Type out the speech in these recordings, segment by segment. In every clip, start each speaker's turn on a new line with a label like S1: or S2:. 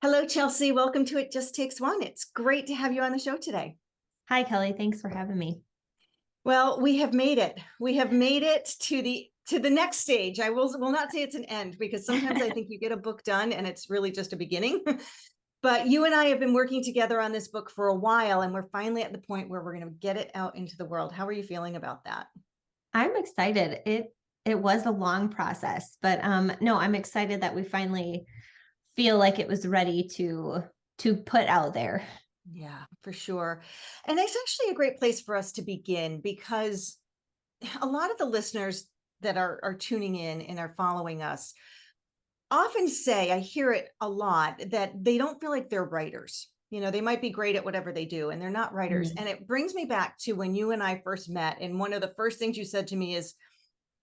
S1: Hello, Chelsea. Welcome to It Just Takes One. It's great to have you on the show today.
S2: Hi, Kelly. Thanks for having me.
S1: Well, we have made it. We have made it to the next stage. I will not say it's an end, because sometimes I think you get a book done and it's really just a beginning. But you and I have been working together on this book for a while, and we're finally at the point where we're going to get it out into the world. How are you feeling about that?
S2: I'm excited. It was a long process, but no, I'm excited that we finally feel like it was ready to put out there.
S1: Yeah, for sure. And it's actually a great place for us to begin, because a lot of the listeners that are tuning in and are following us often say, I hear it a lot, that they don't feel like they're writers. They might be great at whatever they do and they're not writers.
S2: Mhm.
S1: And it brings me back to when you and I first met. And one of the first things you said to me is,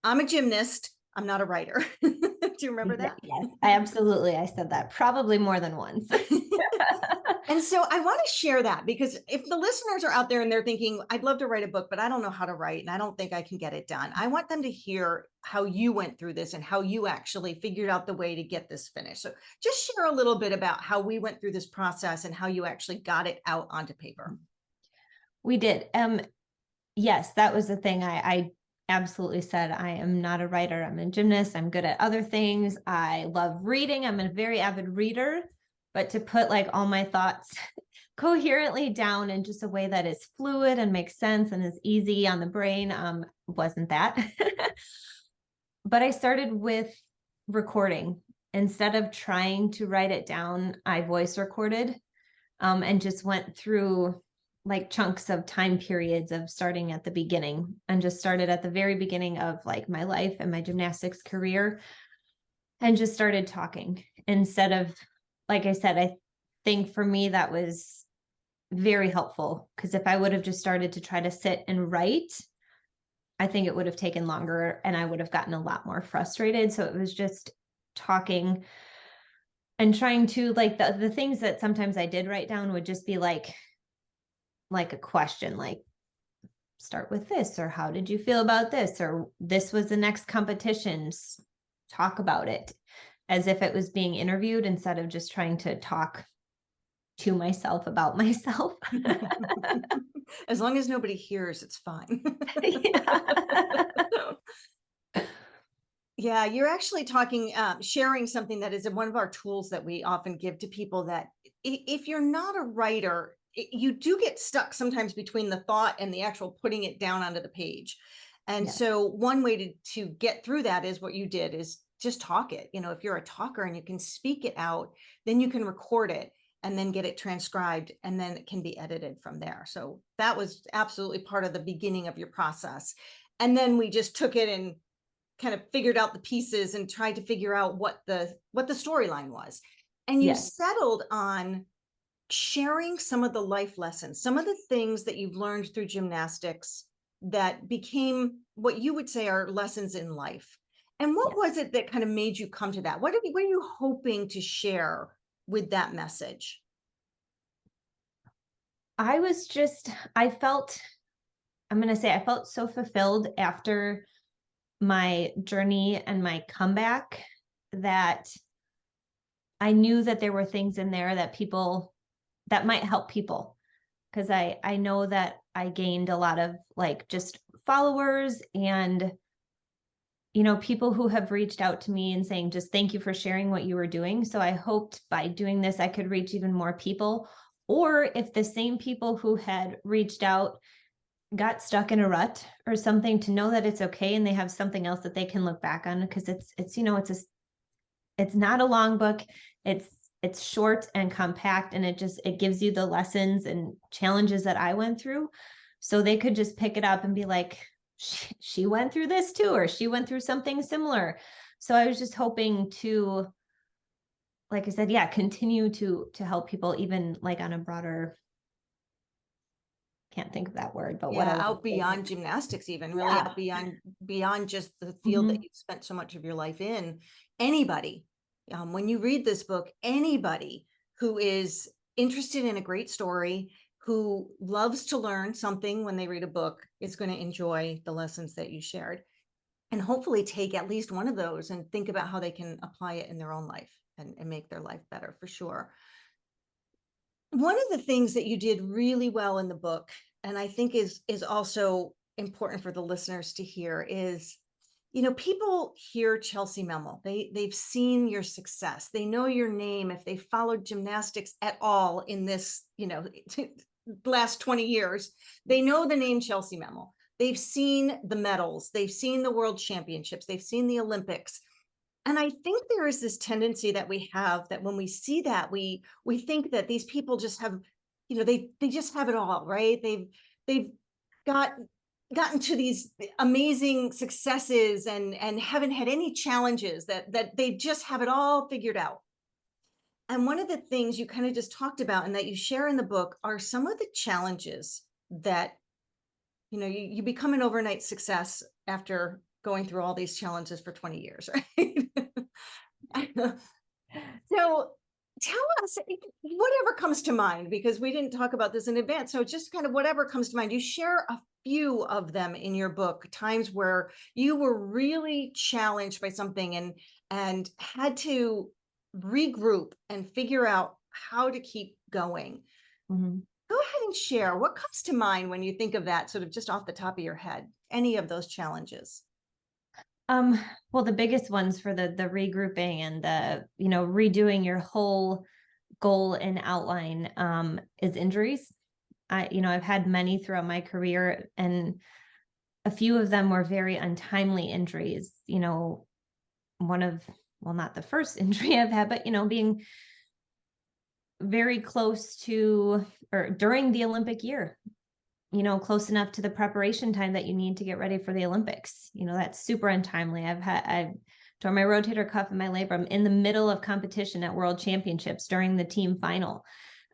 S1: I'm a gymnast, I'm not a writer. Do you remember that?
S2: Yes, I said that probably more than once.
S1: And so I want to share that, because if the listeners are out there and they're thinking, I'd love to write a book, but I don't know how to write and I don't think I can get it done, I want them to hear how you went through this and how you actually figured out the way to get this finished. So just share a little bit about how we went through this process and how you actually got it out onto paper.
S2: We did. Yes, that was the thing. I absolutely said I am not a writer. I'm a gymnast. I'm good at other things. I love reading. I'm a very avid reader, but to put like all my thoughts coherently down in just a way that is fluid and makes sense and is easy on the brain, wasn't that. But I started with recording. Instead of trying to write it down, I voice recorded, and just went through like chunks of time periods of starting at the beginning, and just started at the very beginning of like my life and my gymnastics career, and just started talking instead of, like I said, I think for me that was very helpful, because if I would have just started to try to sit and write, I think it would have taken longer and I would have gotten a lot more frustrated. So it was just talking and trying to, like, the things that sometimes I did write down would just be like a question, like, start with this, or how did you feel about this, or this was the next competitions, talk about it, as if it was being interviewed instead of just trying to talk to myself about myself.
S1: As long as nobody hears, it's fine.
S2: Yeah.
S1: Yeah, you're actually talking, sharing something that is one of our tools that we often give to people, that if you're not a writer, you do get stuck sometimes between the thought and the actual putting it down onto the page. And
S2: Yes.
S1: so one way to get through that is what you did, is just talk it. If you're a talker and you can speak it out, then you can record it and then get it transcribed, and then it can be edited from there. So that was absolutely part of the beginning of your process. And then we just took it and kind of figured out the pieces and tried to figure out what the storyline was. And you
S2: Yes.
S1: settled on sharing some of the life lessons, some of the things that you've learned through gymnastics that became what you would say are lessons in life. And what
S2: Yes.
S1: was it that kind of made you come to that? What are you hoping to share with that message?
S2: I felt, I'm going to say, I felt so fulfilled after my journey and my comeback, that I knew that there were things in there that people, that might help people, because I know that I gained a lot of like just followers, and people who have reached out to me and saying just thank you for sharing what you were doing. So I hoped by doing this I could reach even more people, or if the same people who had reached out got stuck in a rut or something, to know that it's okay and they have something else that they can look back on, because it's not a long book. It's short and compact, and it gives you the lessons and challenges that I went through, so they could just pick it up and be like, she went through this too, or she went through something similar. So I was just hoping to, like I said, yeah, continue to help people, even like on a broader, can't think of that word, but
S1: Yeah,
S2: whatever.
S1: out beyond gymnastics, even really
S2: Yeah.
S1: out beyond just the field that
S2: Mhm.
S1: you've spent so much of your life in. Anybody, when you read this book, anybody who is interested in a great story, who loves to learn something when they read a book, is going to enjoy the lessons that you shared, and hopefully take at least one of those and think about how they can apply it in their own life. and make their life better for sure. One of the things that you did really well in the book, and I think is also important for the listeners to hear, is, people hear Chellsie Memmel. They've seen your success. They know your name if they followed gymnastics at all in this, last 20 years. They know the name Chellsie Memmel. They've seen the medals. They've seen the world championships. They've seen the Olympics. And I think there is this tendency that we have, that when we see that, we think that these people just have, they just have it all, right? They've gotten to these amazing successes and haven't had any challenges, that they just have it all figured out. And one of the things you kind of just talked about and that you share in the book are some of the challenges that, you become an overnight success after going through all these challenges for 20 years, right? So tell us whatever comes to mind, because we didn't talk about this in advance. So just kind of whatever comes to mind. You share a few of them in your book, times where you were really challenged by something and had to regroup and figure out how to keep going.
S2: Mm-hmm.
S1: Go ahead and share what comes to mind when you think of that, sort of just off the top of your head, any of those challenges.
S2: Well, the biggest ones for the regrouping and the, redoing your whole goal and outline, is injuries. I've had many throughout my career, and a few of them were very untimely injuries. Not the first injury I've had, but, being very close to, or during the Olympic year, close enough to the preparation time that you need to get ready for the Olympics. That's super untimely. I've torn my rotator cuff and my labrum in the middle of competition at World Championships during the team final.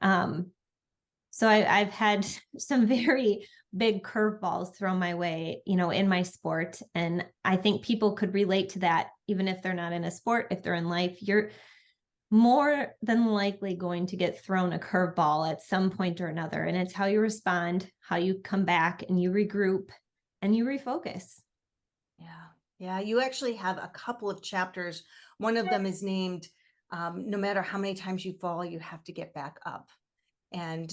S2: So I've had some very big curveballs thrown my way, in my sport. And I think people could relate to that, even if they're not in a sport. If they're in life, you're more than likely going to get thrown a curveball at some point or another. And it's how you respond, how you come back and you regroup and you refocus.
S1: Yeah. Yeah. You actually have a couple of chapters. One of them is named, no matter how many times you fall, you have to get back up. And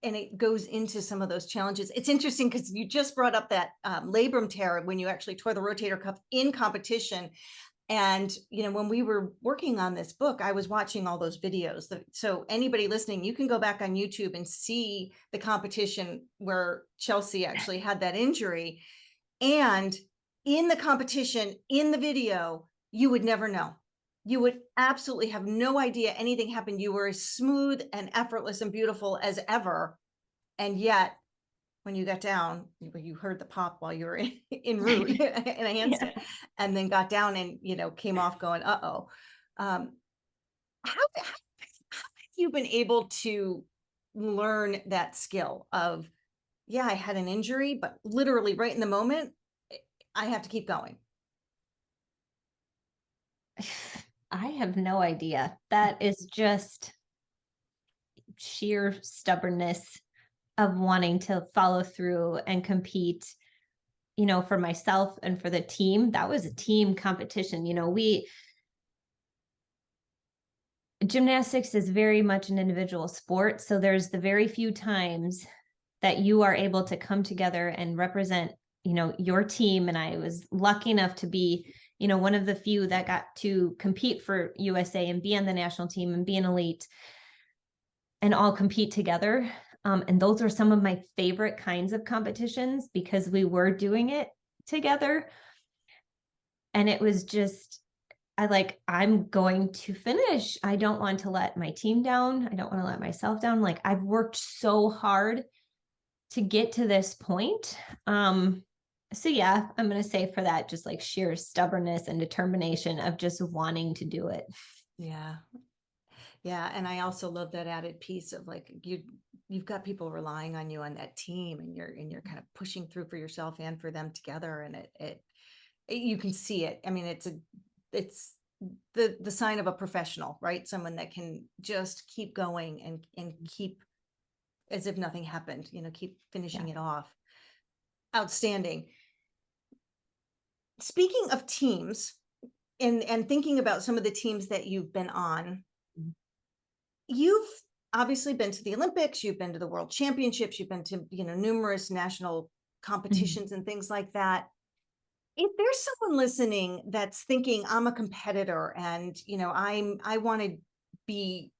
S1: it goes into some of those challenges. It's interesting because you just brought up that labrum tear when you actually tore the rotator cuff in competition. And, when we were working on this book, I was watching all those videos. So anybody listening, you can go back on YouTube and see the competition where Chellsie actually had that injury. And in the competition, in the video, you would never know. You would absolutely have no idea anything happened. You were as smooth and effortless and beautiful as ever. And yet, when you got down, you heard the pop while you were in route in a handstand, and then got down and, came off going, uh-oh. How have you been able to learn that skill of, yeah, I had an injury, but literally right in the moment, I have to keep going?
S2: I have no idea. That is just sheer stubbornness of wanting to follow through and compete, for myself and for the team. That was a team competition. Gymnastics is very much an individual sport. So there's the very few times that you are able to come together and represent, your team. And I was lucky enough to be, one of the few that got to compete for USA and be on the national team and be an elite and all compete together. And those are some of my favorite kinds of competitions because we were doing it together. And it was just, I'm going to finish. I don't want to let my team down. I don't want to let myself down. I've worked so hard to get to this point. So yeah, I'm going to say for that, just sheer stubbornness and determination of just wanting to do it.
S1: Yeah. Yeah. And I also love that added piece of you've got people relying on you on that team, and you're kind of pushing through for yourself and for them together. And it you can see it. I mean, it's the sign of a professional, right? Someone that can just keep going and keep as if nothing happened, keep finishing it off. Outstanding. Speaking of teams, and thinking about some of the teams that you've been on,
S2: Mhm.
S1: you've obviously been to the Olympics, you've been to the World Championships, you've been to, numerous national
S2: Mhm.
S1: competitions and things like that. If there's someone listening that's thinking I'm a competitor and, I want to be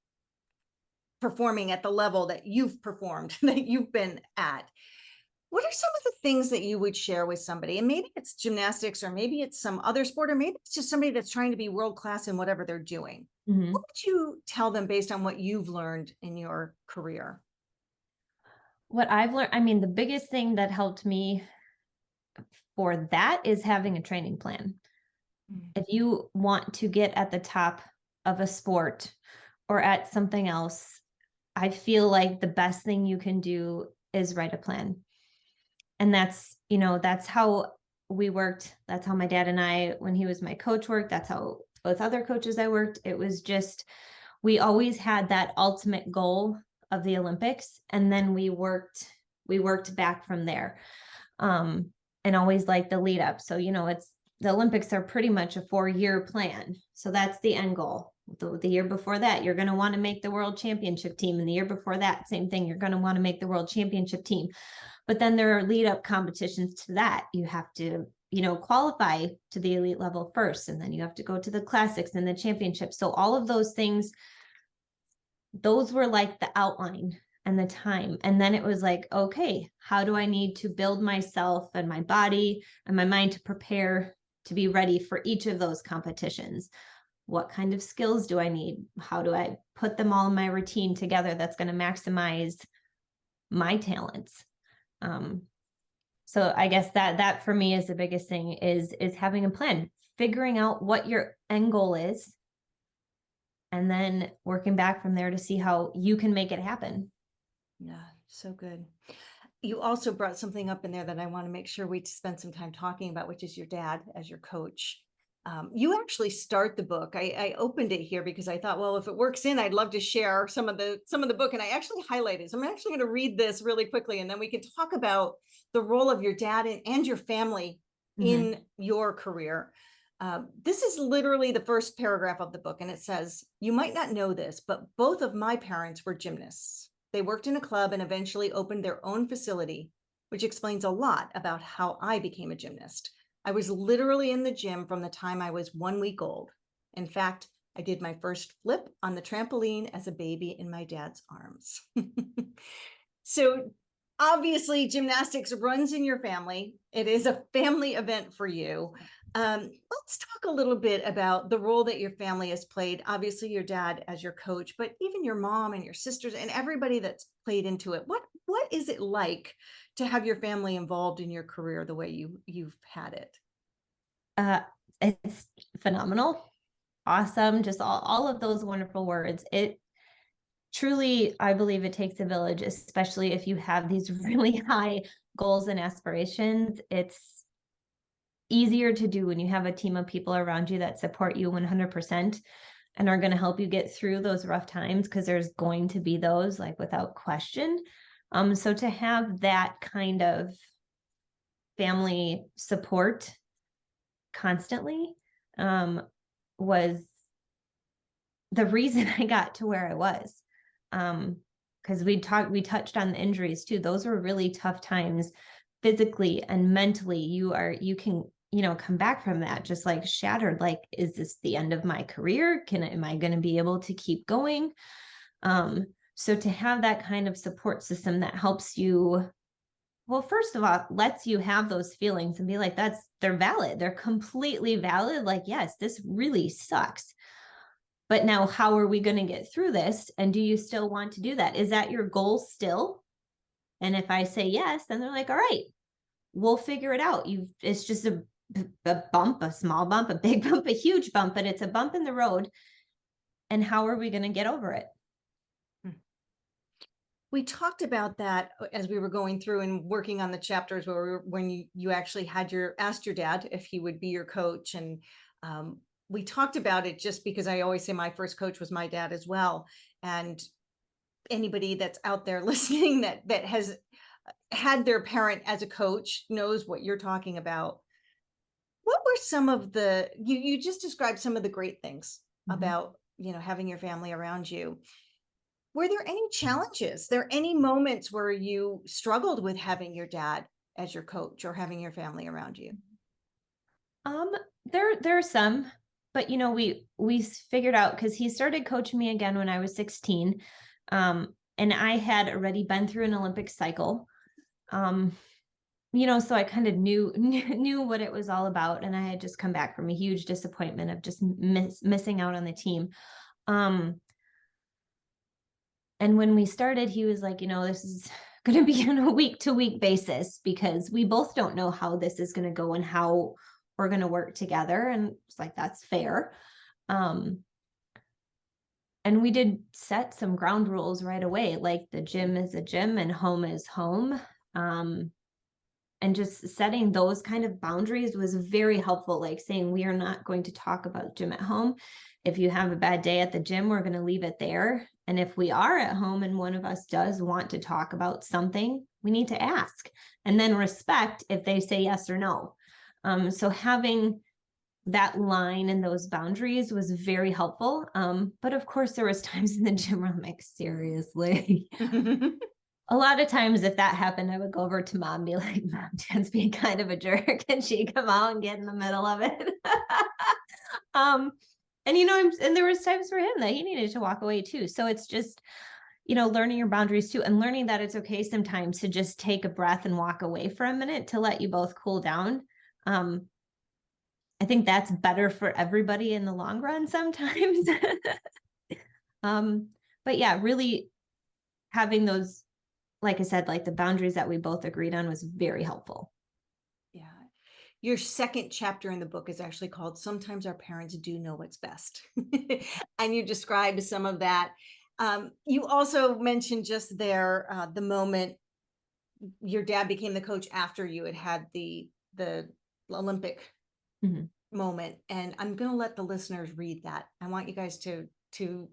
S1: performing at the level that you've performed, that you've been at, what are some of the things that you would share with somebody? And maybe it's gymnastics, or maybe it's some other sport, or maybe it's just somebody that's trying to be world class in whatever they're doing. What
S2: Mhm.
S1: would you tell them based on what you've learned in your career?
S2: What I've learned, I mean, the biggest thing that helped me for that is having a training plan.
S1: Mm.
S2: If you want to get at the top of a sport or at something else, I feel like the best thing you can do is write a plan. And that's how we worked. That's how my dad and I, when he was my coach, worked. That's how both other coaches I worked. It was just, we always had that ultimate goal of the Olympics. And then we worked back from there. Um, and always like the lead up. So, it's the Olympics are pretty much a 4-year plan. So that's the end goal. The year before that, you're going to want to make the world championship team. And the year before that, same thing, you're going to want to make the world championship team. But then there are lead up competitions to that. You have to, qualify to the elite level first. And then you have to go to the classics and the championships. So all of those things, those were like the outline and the time. And then it was like, okay, how do I need to build myself and my body and my mind to prepare to be ready for each of those competitions? What kind of skills do I need? How do I put them all in my routine together that's going to maximize my talents? Um, so I guess that for me is the biggest thing is having a plan, figuring out what your end goal is, and then working back from there to see how you can make it happen.
S1: Yeah, so good. You also brought something up in there that I want to make sure we spend some time talking about, which is your dad as your coach. You actually start the book. I opened it here because I thought, well, if it works in, I'd love to share some of the book. And I actually highlighted. So I'm actually going to read this really quickly, and then we can talk about the role of your dad and your family
S2: Mhm.
S1: in your career. This is literally the first paragraph of the book, and it says, "You might not know this, but both of my parents were gymnasts. They worked in a club and eventually opened their own facility, which explains a lot about how I became a gymnast. I was literally in the gym from the time I was 1 week old. In fact, I did my first flip on the trampoline as a baby in my dad's arms." So obviously, gymnastics runs in your family. It is a family event for you. Let's talk a little bit about the role that your family has played. Obviously, your dad as your coach, but even your mom and your sisters and everybody that's played into it. What is it like to have your family involved in your career the way you've had it?
S2: Uh, it's phenomenal, awesome, just all of those wonderful words. It truly, I believe it takes a village, especially if you have these really high goals and aspirations. It's easier to do when you have a team of people around you that support you 100% and are going to help you get through those rough times, because there's going to be those, like, without question. So to have that kind of family support constantly was the reason I got to where I was. Because we touched on the injuries too. Those were really tough times physically and mentally. You can, come back from that just like shattered. Like, is this the end of my career? Am I going to be able to keep going? So to have that kind of support system that helps you, well, first of all, lets you have those feelings and be like, they're valid. They're completely valid. Like, yes, this really sucks. But now, how are we going to get through this? And do you still want to do that? Is that your goal still? And if I say yes, then they're like, all right, we'll figure it out. It's just a bump, a small bump, a big bump, a huge bump, but it's a bump in the road. And how are we going to get over it?
S1: We talked about that as we were going through and working on the chapters when you actually asked your dad if he would be your coach. And we talked about it just because I always say my first coach was my dad as well. And anybody that's out there listening that has had their parent as a coach knows what you're talking about. What were some of the, you just described some of the great things
S2: Mhm.
S1: about, having your family around you. Were there any challenges? There any moments where you struggled with having your dad as your coach or having your family around you?
S2: Um, there are some, but we figured out because he started coaching me again when I was 16. And I had already been through an Olympic cycle. Um, so I kind of knew what it was all about. And I had just come back from a huge disappointment of just missing out on the team. Um, and when we started, he was like, this is going to be on a week to week basis because we both don't know how this is going to go and how we're going to work together. And it's like, that's fair. Um, and we did set some ground rules right away, like the gym is a gym and home is home. And just setting those kind of boundaries was very helpful, like saying, we are not going to talk about gym at home. If you have a bad day at the gym, we're going to leave it there. And if we are at home and one of us does want to talk about something, we need to ask and then respect if they say yes or no. So having that line and those boundaries was very helpful. But of course, there was times in the gym where I'm like, seriously. A lot of times if that happened, I would go over to mom and be like, Mom, Dan's being kind of a jerk. And she'd come out and get in the middle of it. um, and there was times for him that he needed to walk away too. So it's just, learning your boundaries too, and learning that it's okay sometimes to just take a breath and walk away for a minute to let you both cool down. I think that's better for everybody in the long run sometimes. But yeah, really having those, like I said, like the boundaries that we both agreed on was very helpful.
S1: Yeah. Your second chapter in the book is actually called Sometimes Our Parents Do Know What's Best. And you described some of that. You also mentioned just there the moment your dad became the coach after you had the Olympic moment. And I'm going to let the listeners read that. I want you guys to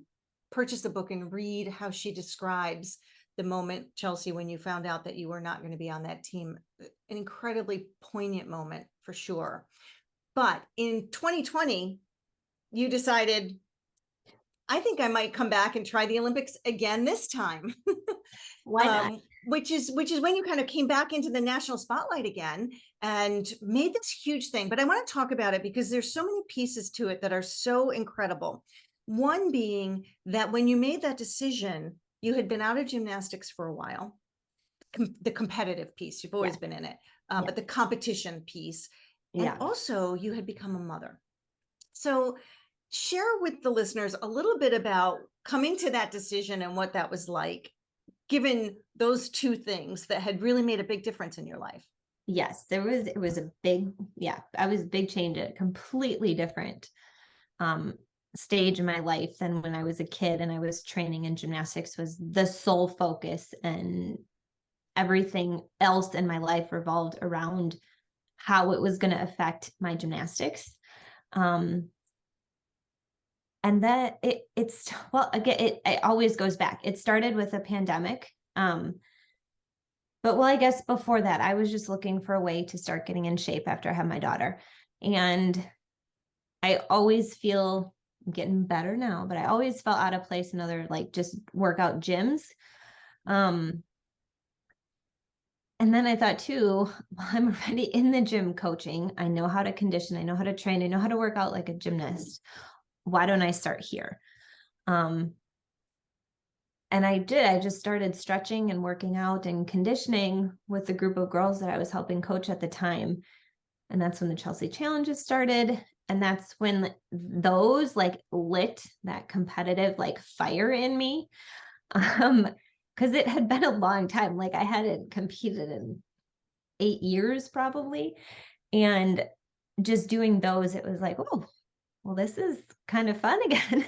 S1: purchase the book and read how she describes the moment, Chellsie, when you found out that you were not going to be on that team. An incredibly poignant moment for sure. But in 2020, you decided, I think I might come back and try the Olympics again this time.
S2: Why not?
S1: Which is when you kind of came back into the national spotlight again and made this huge thing. But I want to talk about it because there's so many pieces to it that are so incredible. One being that when you made that decision, you had been out of gymnastics for a while. The competitive piece, you've always been in it, but the competition piece. And also you had become a mother. So share with the listeners a little bit about coming to that decision and what that was like, given those two things that had really made a big difference in your life.
S2: Yes, it was a big, I was a big change, a completely different stage in my life than when I was a kid and I was training in gymnastics was the sole focus, and everything else in my life revolved around how it was going to affect my gymnastics. And that it's well, again, it always goes back. It started with a pandemic. But I guess before that, I was just looking for a way to start getting in shape after I had my daughter. And I always feel, I'm getting better now, but I always felt out of place in other like just workout gyms. And then I thought too, well, I'm already in the gym coaching. I know how to condition. I know how to train. I know how to work out like a gymnast. Why don't I start here? And I did. I just started stretching and working out and conditioning with the group of girls that I was helping coach at the time. And that's when the Chellsie challenges started. And that's when those like lit that competitive like fire in me. Because it had been a long time. Like I hadn't competed in 8 years probably. And just doing those, it was like, oh, well, this is kind of fun again.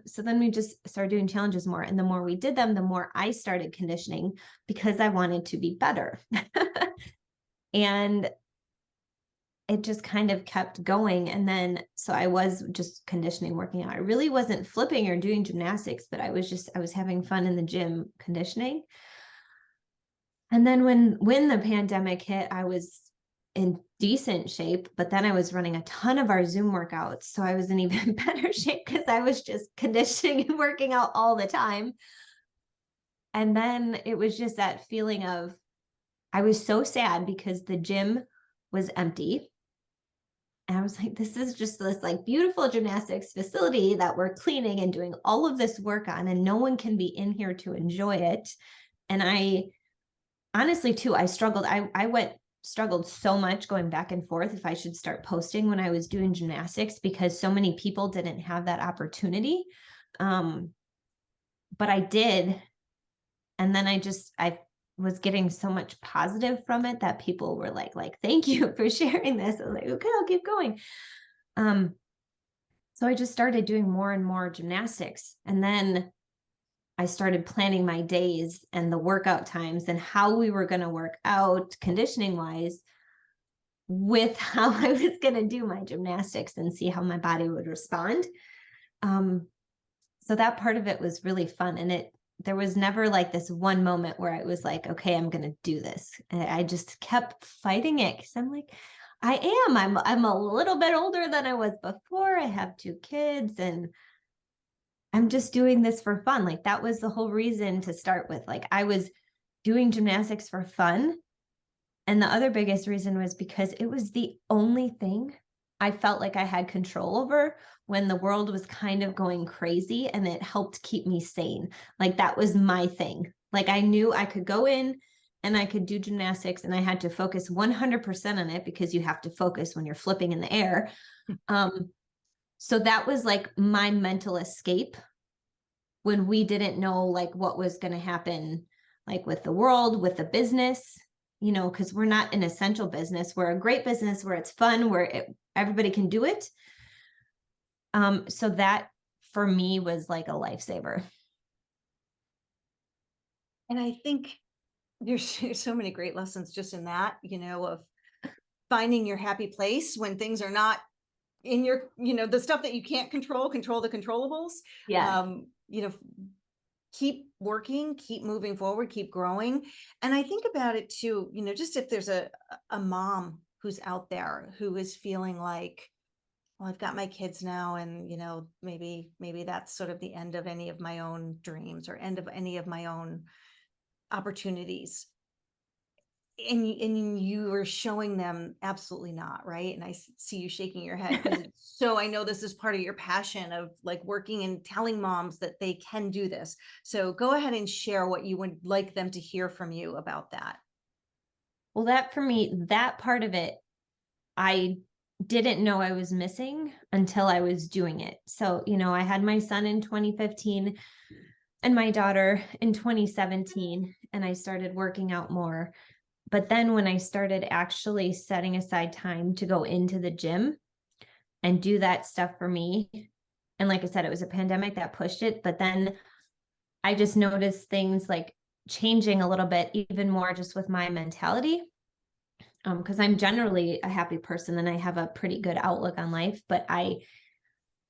S2: So then we just started doing challenges more. And the more we did them, the more I started conditioning because I wanted to be better. And it just kind of kept going. And then, so I was just conditioning, working out. I really wasn't flipping or doing gymnastics, but I was having fun in the gym conditioning. And then when the pandemic hit, I was in decent shape, but then I was running a ton of our Zoom workouts. So I was in even better shape because I was just conditioning and working out all the time. And then it was just that feeling of, I was so sad because the gym was empty. And I was like, this is just this like beautiful gymnastics facility that we're cleaning and doing all of this work on, and no one can be in here to enjoy it. And I honestly too, I struggled. I struggled so much going back and forth if I should start posting when I was doing gymnastics, because so many people didn't have that opportunity. But I did. And then I was getting so much positive from it that people were like, thank you for sharing this. I was like, okay, I'll keep going. So I just started doing more and more gymnastics. And then I started planning my days and the workout times and how we were going to work out conditioning wise with how I was going to do my gymnastics and see how my body would respond. So that part of it was really fun. And there was never like this one moment where I was like, okay, I'm going to do this. And I just kept fighting it because I'm like, I'm a little bit older than I was before. I have 2 kids and I'm just doing this for fun. Like that was the whole reason to start with. Like I was doing gymnastics for fun. And the other biggest reason was because it was the only thing I felt like I had control over when the world was kind of going crazy, and it helped keep me sane. Like that was my thing. Like I knew I could go in and I could do gymnastics, and I had to focus 100% on it because you have to focus when you're flipping in the air. So that was like my mental escape when we didn't know like what was going to happen, like with the world, with the business, because we're not an essential business. We're a great business where it's fun, where everybody can do it. So that for me was like a lifesaver.
S1: And I think there's so many great lessons just in that, of finding your happy place when things are not in your, the stuff that you can't control the controllables.
S2: Yeah.
S1: Keep working, keep moving forward, keep growing. And I think about it too, just if there's a mom who's out there who is feeling like, well, I've got my kids now, and maybe that's sort of the end of any of my own dreams or end of any of my own opportunities. And you are showing them absolutely not, right? And I see you shaking your head because so I know this is part of your passion of like working and telling moms that they can do this. So go ahead and share what you would like them to hear from you about that.
S2: Well, that for me, that part of it, I didn't know I was missing until I was doing it. So, I had my son in 2015 and my daughter in 2017, and I started working out more. But then when I started actually setting aside time to go into the gym and do that stuff for me, and like I said, it was a pandemic that pushed it, but then I just noticed things like changing a little bit, even more just with my mentality. Because I'm generally a happy person and I have a pretty good outlook on life, but I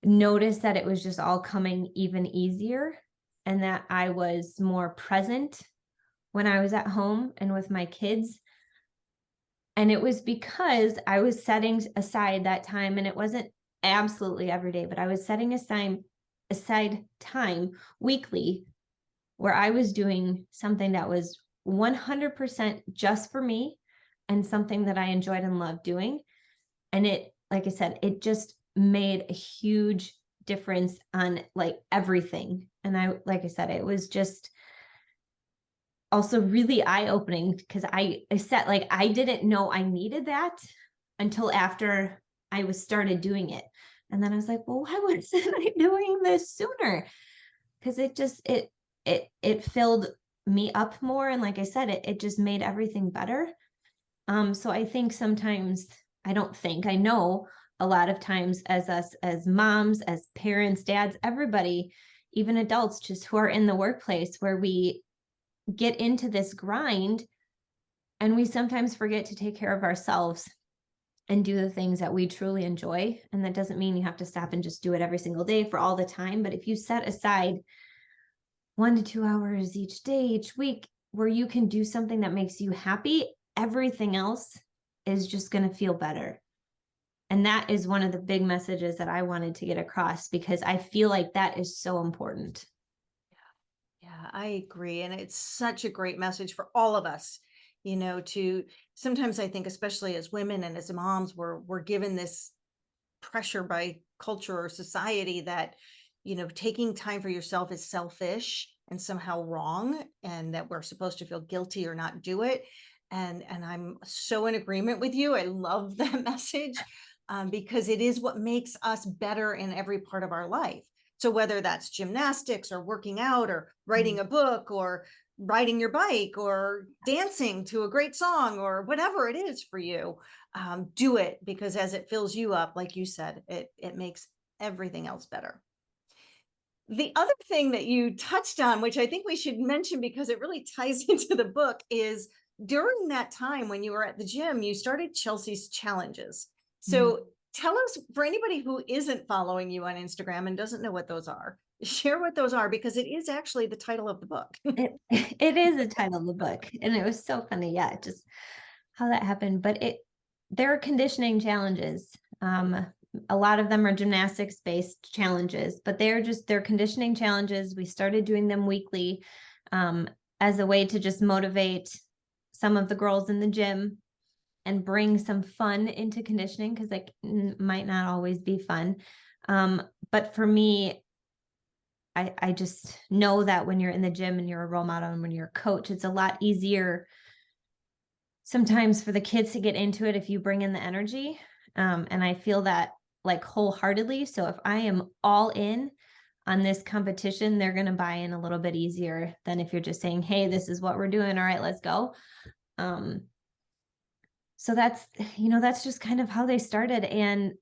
S2: noticed that it was just all coming even easier, and that I was more present when I was at home and with my kids. And it was because I was setting aside that time, and it wasn't absolutely every day, but I was setting aside time weekly where I was doing something that was 100% just for me and something that I enjoyed and loved doing. And it, like I said, it just made a huge difference on like everything. And like I said, it was just also really eye-opening because I said, like, I didn't know I needed that until after I started doing it. And then I was like, well, why wasn't I doing this sooner? Because it filled me up more. And like I said, it just made everything better. So I think sometimes, I know a lot of times as us, as moms, as parents, dads, everybody, even adults just who are in the workplace where we get into this grind and we sometimes forget to take care of ourselves and do the things that we truly enjoy. And that doesn't mean you have to stop and just do it every single day for all the time. But if you set aside 1 to 2 hours each day, each week, where you can do something that makes you happy, everything else is just going to feel better. And that is one of the big messages that I wanted to get across, because I feel like that is so important.
S1: Yeah, I agree. And it's such a great message for all of us, to sometimes I think, especially as women and as moms, we're given this pressure by culture or society that, taking time for yourself is selfish and somehow wrong, and that we're supposed to feel guilty or not do it. And I'm so in agreement with you. I love that message, because it is what makes us better in every part of our life. So whether that's gymnastics or working out or writing a book or riding your bike or dancing to a great song or whatever it is for you, do it, because as it fills you up, like you said, it makes everything else better. The other thing that you touched on, which I think we should mention because it really ties into the book, is during that time when you were at the gym, you started Chelsie's challenges. So tell us, for anybody who isn't following you on Instagram and doesn't know what those are, share what those are, because it is actually the title of the book.
S2: It is the title of the book, and it was so funny. Yeah, just how that happened. But there are conditioning challenges. A lot of them are gymnastics based challenges, but they're conditioning challenges. We started doing them weekly, as a way to just motivate some of the girls in the gym and bring some fun into conditioning, because might not always be fun. But for me, I just know that when you're in the gym and you're a role model and when you're a coach, it's a lot easier sometimes for the kids to get into it if you bring in the energy. And I feel that like wholeheartedly. So if I am all in on this competition, they're going to buy in a little bit easier than if you're just saying, hey, this is what we're doing. All right, let's go. So that's just kind of how they started. And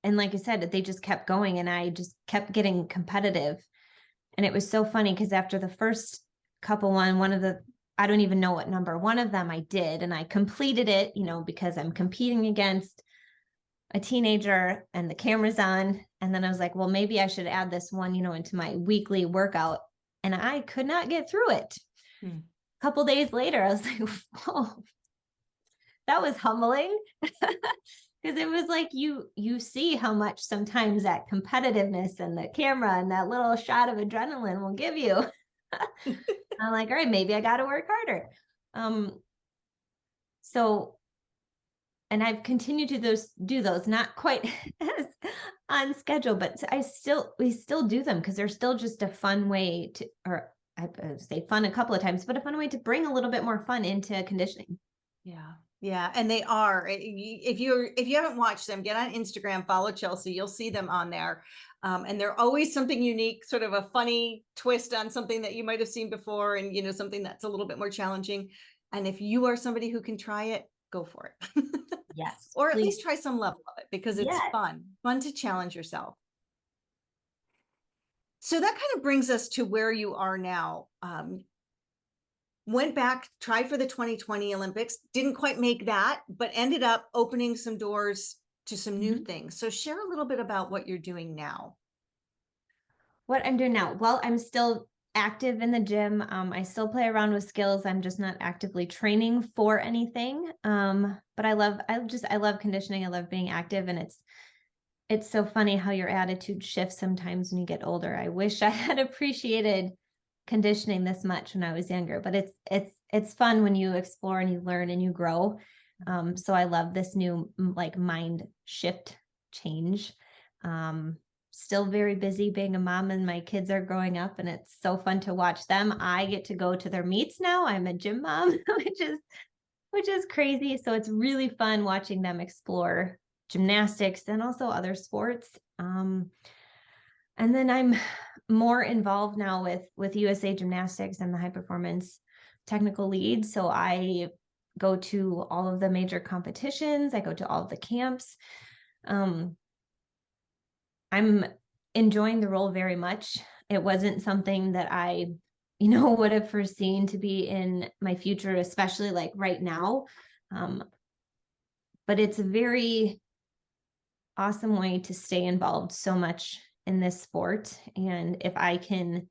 S2: like I said, they just kept going, and I just kept getting competitive. And it was so funny because after the first couple I don't even know what number, one of them I did, and I completed it, because I'm competing against a teenager and the camera's on. And then I was like, well, maybe I should add this one, into my weekly workout. And I could not get through it. A couple days later, I was like, whoa, that was humbling. Because it was like you see how much sometimes that competitiveness and the camera and that little shot of adrenaline will give you. I'm like, all right, maybe I got to work harder. And I've continued to do those, not quite as on schedule, but we still do them because they're still just a fun way to, or I say fun a couple of times, but a fun way to bring a little bit more fun into conditioning.
S1: Yeah. Yeah. And they are, if you haven't watched them, get on Instagram, follow Chellsie, you'll see them on there. And they're always something unique, sort of a funny twist on something that you might have seen before, and, something that's a little bit more challenging. And if you are somebody who can try it, go for it.
S2: Yes.
S1: Or at least try some level of it, because it's
S2: Yes.
S1: fun to challenge yourself. So that kind of brings us to where you are now. Went back, tried for the 2020 Olympics, didn't quite make that, but ended up opening some doors to some new things. So share a little bit about what you're doing now.
S2: What I'm doing now? Well, I'm still active in the gym. I still play around with skills. I'm just not actively training for anything. But I love conditioning. I love being active, and it's so funny how your attitude shifts sometimes when you get older. I wish I had appreciated conditioning this much when I was younger, but it's fun when you explore and you learn and you grow. So I love this new mind shift change. Still very busy being a mom, and my kids are growing up, and it's so fun to watch them. I get to go to their meets now. I'm a gym mom, which is crazy. So it's really fun watching them explore gymnastics and also other sports. And then I'm more involved now with USA Gymnastics and the high performance technical lead. So I go to all of the major competitions. I go to all of the camps. I'm enjoying the role very much. It wasn't something that I, would have foreseen to be in my future, especially like right now. But it's a very awesome way to stay involved so much in this sport. And if I can,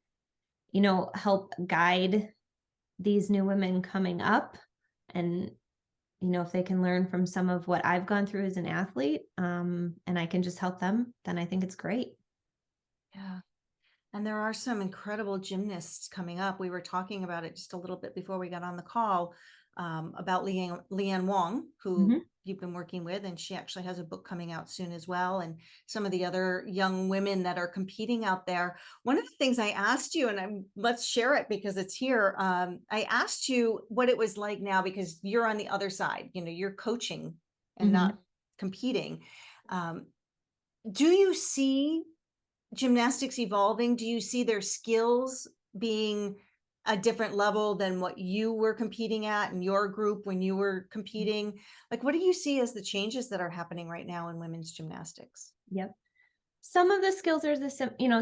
S2: help guide these new women coming up and if they can learn from some of what I've gone through as an athlete, and I can just help them, then I think it's great.
S1: Yeah. And there are some incredible gymnasts coming up. We were talking about it just a little bit before we got on the call, about Leanne Wong, who
S2: Mhm.
S1: you've been working with, and she actually has a book coming out soon as well. And some of the other young women that are competing out there. One of the things I asked you, and let's share it because it's here. I asked you what it was like now, because you're on the other side. You're coaching and not
S2: Mhm.
S1: competing. Um, do you see gymnastics evolving? Do you see their skills being a different level than what you were competing at in your group when you were competing? Like, what do you see as the changes that are happening right now in women's gymnastics?
S2: Yep. Some of the skills are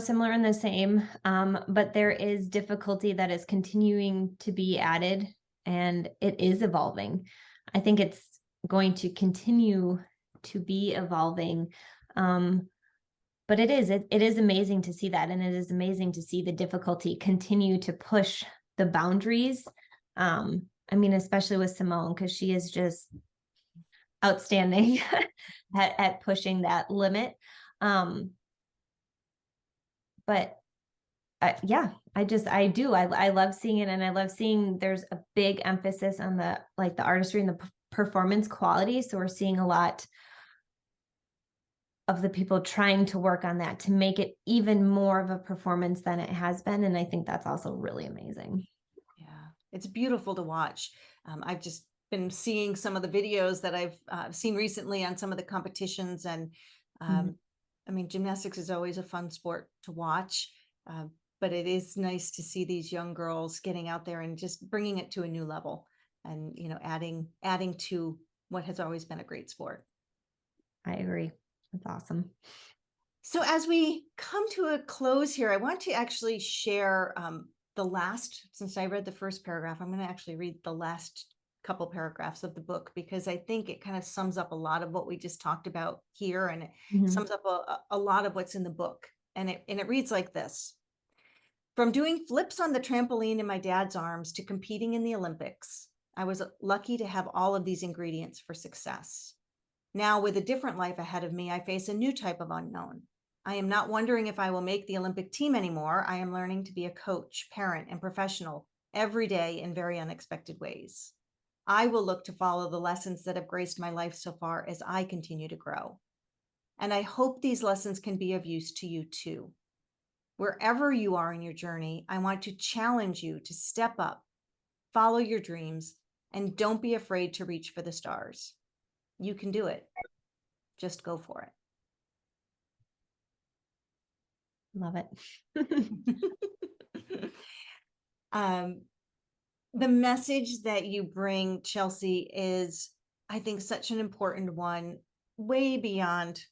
S2: similar and the same, but there is difficulty that is continuing to be added, and it is evolving. I think it's going to continue to be evolving. But it is amazing to see that, and it is amazing to see the difficulty continue to push the boundaries. I mean, especially with Simone, because she is just outstanding at pushing that limit. But yeah, I love seeing it, and I love seeing there's a big emphasis on the artistry and the performance quality. So we're seeing a lot of the people trying to work on that to make it even more of a performance than it has been. And I think that's also really amazing.
S1: Yeah, it's beautiful to watch. I've just been seeing some of the videos that I've seen recently on some of the competitions, and
S2: Mhm.
S1: I mean, gymnastics is always a fun sport to watch, uh, but it is nice to see these young girls getting out there and just bringing it to a new level, and adding to what has always been a great sport.
S2: I agree. That's awesome.
S1: So as we come to a close here, I want to actually share since I read the first paragraph, I'm going to actually read the last couple paragraphs of the book, because I think it kind of sums up a lot of what we just talked about here, and it
S2: Mhm.
S1: sums up a lot of what's in the book. And it reads like this: From doing flips on the trampoline in my dad's arms to competing in the Olympics, I was lucky to have all of these ingredients for success. Now, with a different life ahead of me, I face a new type of unknown. I am not wondering if I will make the Olympic team anymore. I am learning to be a coach, parent, and professional every day in very unexpected ways. I will look to follow the lessons that have graced my life so far as I continue to grow. And I hope these lessons can be of use to you too. Wherever you are in your journey, I want to challenge you to step up, follow your dreams, and don't be afraid to reach for the stars. You can do it. Just go for
S2: Love it.
S1: it. um, the message that you bring, Chellsie, is, I think, such an important one, way beyond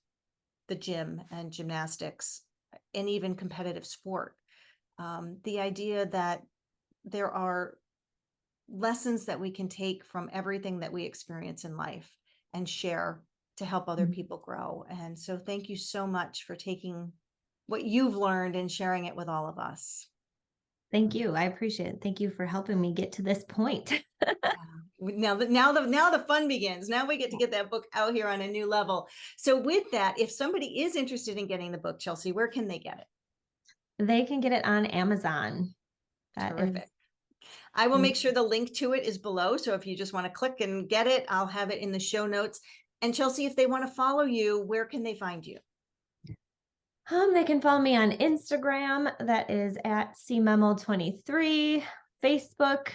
S1: the gym and gymnastics and even competitive sport. The idea that there are lessons that we can take from everything that we experience in life and share to help other people grow. And so thank you so much for taking what you've learned and sharing it with all of us.
S2: Thank you. I appreciate it. Thank you for helping me get to this point.
S1: Now the fun begins. Now we get to get that book out here on a new level. So with that, if somebody is interested in getting the book, Chellsie, where can they get it?
S2: They can get it on Amazon. That is.
S1: Terrific. I will make sure the link to it is below. So if you just want to click and get it, I'll have it in the show notes. And Chellsie, if they want to follow you, where can they find you?
S2: They can follow me on Instagram. That is at cmemel23, Facebook,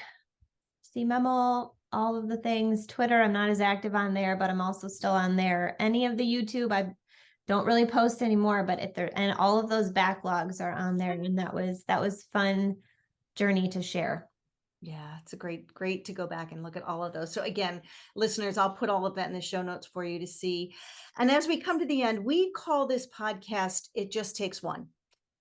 S2: cmemel, all of the things. Twitter, I'm not as active on there, but I'm also still on there. Any of the YouTube, I don't really post anymore, but if there, and all of those backlogs are on there, and that was fun journey to share.
S1: Yeah, it's a great to go back and look at all of those. So again, listeners, I'll put all of that in the show notes for you to see. And as we come to the end, we call this podcast It Just Takes One,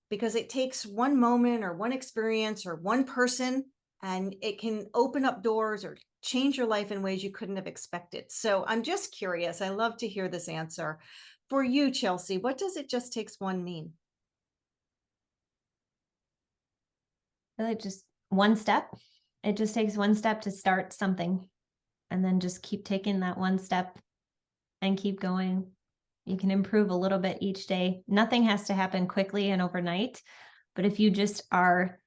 S1: because it takes one moment or one experience or one person, and it can open up doors or change your life in ways you couldn't have expected. So I'm just curious. I love to hear this answer. For you, Chellsie, what does It Just Takes One mean?
S2: Really just one step. It just takes one step to start something. and then just keep taking that one step and keep going. You can improve a little bit each day. Nothing has to happen quickly and overnight, but if you just are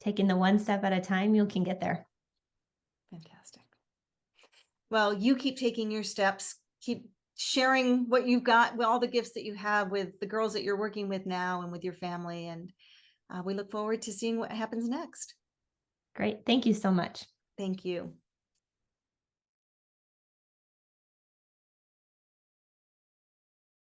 S2: taking the one step at a time, you can get there.
S1: Fantastic. Well, you keep taking your steps, keep sharing what you've got, all the gifts that you have with the girls that you're working with now and with your family. And we look forward to seeing what happens next.
S2: Great. Thank you so much.
S1: Thank you.